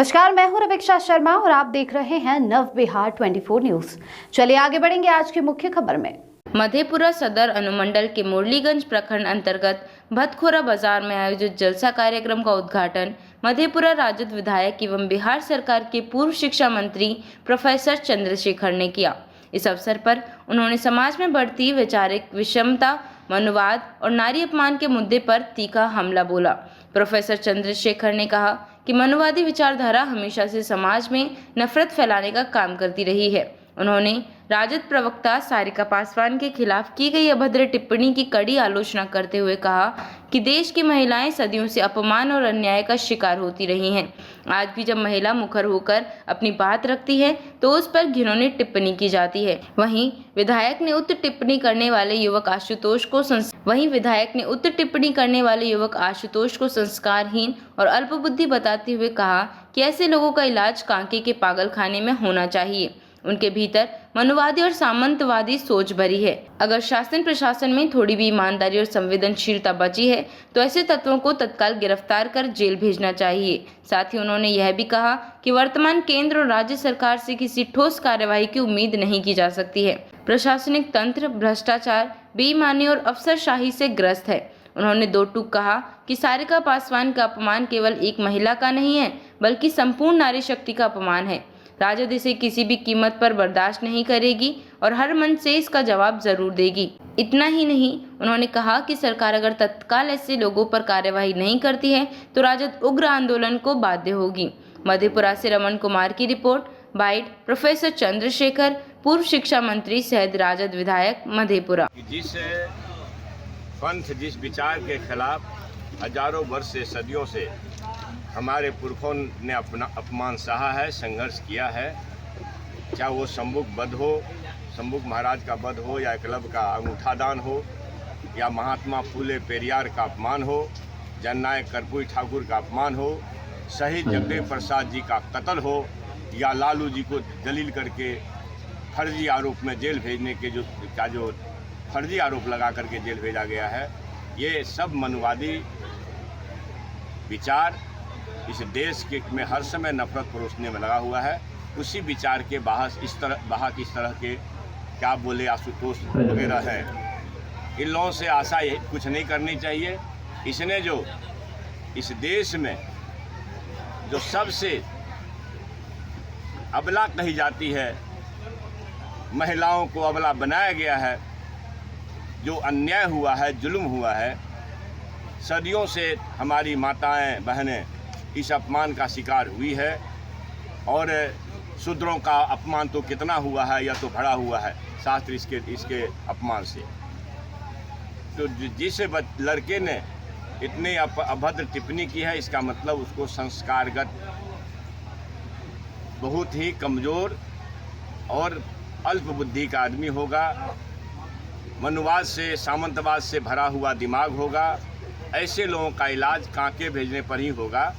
नमस्कार, मैं हूं रवीक्षा शर्मा और आप देख रहे हैं नव बिहार 24 न्यूज। चलिए आगे बढ़ेंगे आज की मुख्य खबर में। मधेपुरा सदर अनुमंडल के मुरलीगंज प्रखंड अंतर्गत भतखोरा बाजार में आयोजित जलसा कार्यक्रम का उद्घाटन मधेपुरा राजद विधायक एवं बिहार सरकार के पूर्व शिक्षा मंत्री प्रोफेसर चंद्रशेखर ने किया। इस अवसर पर उन्होंने समाज में बढ़ती वैचारिक विषमता, मनुवाद और नारी अपमान के मुद्दे पर तीखा हमला बोला। प्रोफेसर चंद्रशेखर ने कहा कि मनुवादी विचारधारा हमेशा से समाज में नफरत फैलाने का काम करती रही है। उन्होंने राजद प्रवक्ता सारिका पासवान के खिलाफ की गई अभद्र टिप्पणी की कड़ी आलोचना करते हुए कहा कि देश की महिलाएं सदियों से अपमान और अन्याय का शिकार होती रही हैं। आज भी जब महिला मुखर होकर अपनी बात रखती है तो उस पर घिनौनी टिप्पणी की जाती है। वहीं विधायक ने उक्त टिप्पणी करने वाले युवक आशुतोष को संस्कारहीन और अल्पबुद्धि बताते हुए कहा कि ऐसे लोगों का इलाज कांके के पागलखाने में होना चाहिए। उनके भीतर मनुवादी और सामंतवादी सोच भरी है। अगर शासन प्रशासन में थोड़ी भी ईमानदारी और संवेदनशीलता बची है तो ऐसे तत्वों को तत्काल गिरफ्तार कर जेल भेजना चाहिए। साथ ही उन्होंने यह भी कहा कि वर्तमान केंद्र और राज्य सरकार से किसी ठोस कार्यवाही की उम्मीद नहीं की जा सकती है। प्रशासनिक तंत्र भ्रष्टाचार, बेईमानी और अफसरशाही से ग्रस्त है। उन्होंने दो टूक कहा कि सारिका पासवान का अपमान केवल एक महिला का नहीं है बल्कि संपूर्ण नारी शक्ति का अपमान है। राजद इसे किसी भी कीमत पर बर्दाश्त नहीं करेगी और हर मंच से इसका जवाब जरूर देगी। इतना ही नहीं, उन्होंने कहा कि सरकार अगर तत्काल ऐसे लोगों पर कार्यवाही नहीं करती है तो राजद उग्र आंदोलन को बाध्य होगी। मधेपुरा से रमन कुमार की रिपोर्ट। बाइट प्रोफेसर चंद्रशेखर, पूर्व शिक्षा मंत्री सहित राजद विधायक, मधेपुरा। जिस पंथ, जिस विचार के खिलाफ हजारों वर्ष से, सदियों से हमारे पुरखों ने अपना अपमान सहा है, संघर्ष किया है, चाहे वो शंभुक वध हो, शंभुक महाराज का वध हो, या एकलव्य का अंगूठादान हो, या महात्मा फूले पेरियार का अपमान हो, जननायक कर्पूरी ठाकुर का अपमान हो, शहीद जगदेव प्रसाद जी का कत्ल हो, या लालू जी को दलील करके फर्जी आरोप में जेल भेजने के जो फर्जी आरोप लगा करके जेल भेजा गया है, ये सब मनुवादी विचार इस देश के में हर समय नफरत परोसने में लगा हुआ है। उसी विचार के बाहर इस तरह के क्या बोले आशुतोष वगैरह है। इन लोगों से आशा कुछ नहीं करनी चाहिए। इसने जो इस देश में जो सबसे अबला कही जाती है, महिलाओं को अबला बनाया गया है, जो अन्याय हुआ है, जुल्म हुआ है, सदियों से हमारी माताएं बहनें इस अपमान का शिकार हुई है। और शूद्रों का अपमान तो कितना हुआ है, या तो भरा हुआ है शास्त्र इसके अपमान से। तो जिस लड़के ने इतनी अभद्र टिप्पणी की है, इसका मतलब उसको संस्कारगत बहुत ही कमज़ोर और अल्प बुद्धि का आदमी होगा। मनुवाद से, सामंतवाद से भरा हुआ दिमाग होगा। ऐसे लोगों का इलाज कांके भेजने पर ही होगा।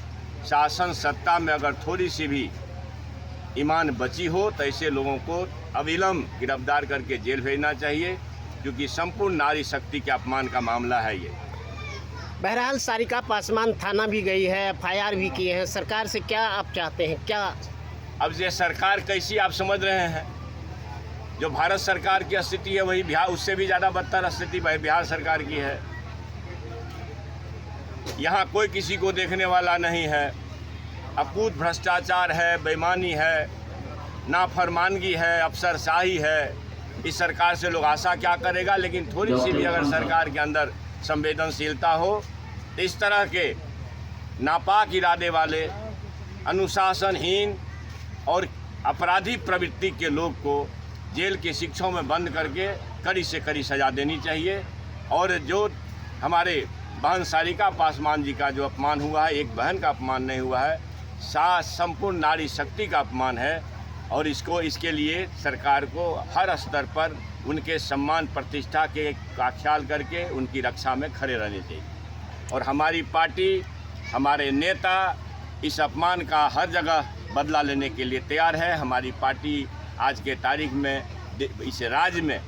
शासन सत्ता में अगर थोड़ी सी भी ईमान बची हो तो ऐसे लोगों को अविलंब गिरफ्तार करके जेल भेजना चाहिए, क्योंकि संपूर्ण नारी शक्ति के अपमान का मामला है ये। बहरहाल सारिका पासवान थाना भी गई है, FIR भी किए हैं। सरकार से क्या आप चाहते हैं? क्या अब ये सरकार कैसी आप समझ रहे हैं? जो भारत सरकार की स्थिति है वही बिहार, उससे भी ज़्यादा बदतर स्थिति बिहार सरकार की है। यहाँ कोई किसी को देखने वाला नहीं है। अकूत भ्रष्टाचार है, बेईमानी है, नाफरमानगी है, अफसरशाही है। इस सरकार से लोग आशा क्या करेगा? लेकिन थोड़ी सी भी अगर सरकार के अंदर संवेदनशीलता हो तो इस तरह के नापाक इरादे वाले, अनुशासनहीन और अपराधी प्रवृत्ति के लोग को जेल के शिक्षों में बंद करके कड़ी से कड़ी सजा देनी चाहिए। और जो हमारे बहन सारिका पासवान जी का जो अपमान हुआ है, एक बहन का अपमान नहीं हुआ है, संपूर्ण नारी शक्ति का अपमान है। और इसके लिए सरकार को हर स्तर पर उनके सम्मान प्रतिष्ठा का ख्याल करके उनकी रक्षा में खड़े रहने चाहिए। और हमारी पार्टी, हमारे नेता इस अपमान का हर जगह बदला लेने के लिए तैयार है। हमारी पार्टी आज के तारीख में इस राज्य में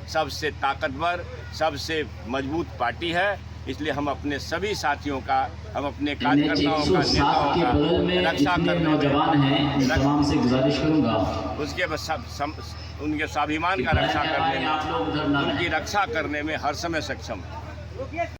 सबसे ताकतवर, सबसे मजबूत पार्टी है। इसलिए हम अपने सभी साथियों का, हम अपने कार्यकर्ताओं का, नेताओं का रक्षा करने में, तमाम से गुजारिश करूंगा उसके उनके स्वाभिमान का रक्षा करने में, उनकी रक्षा करने में हर समय सक्षम है।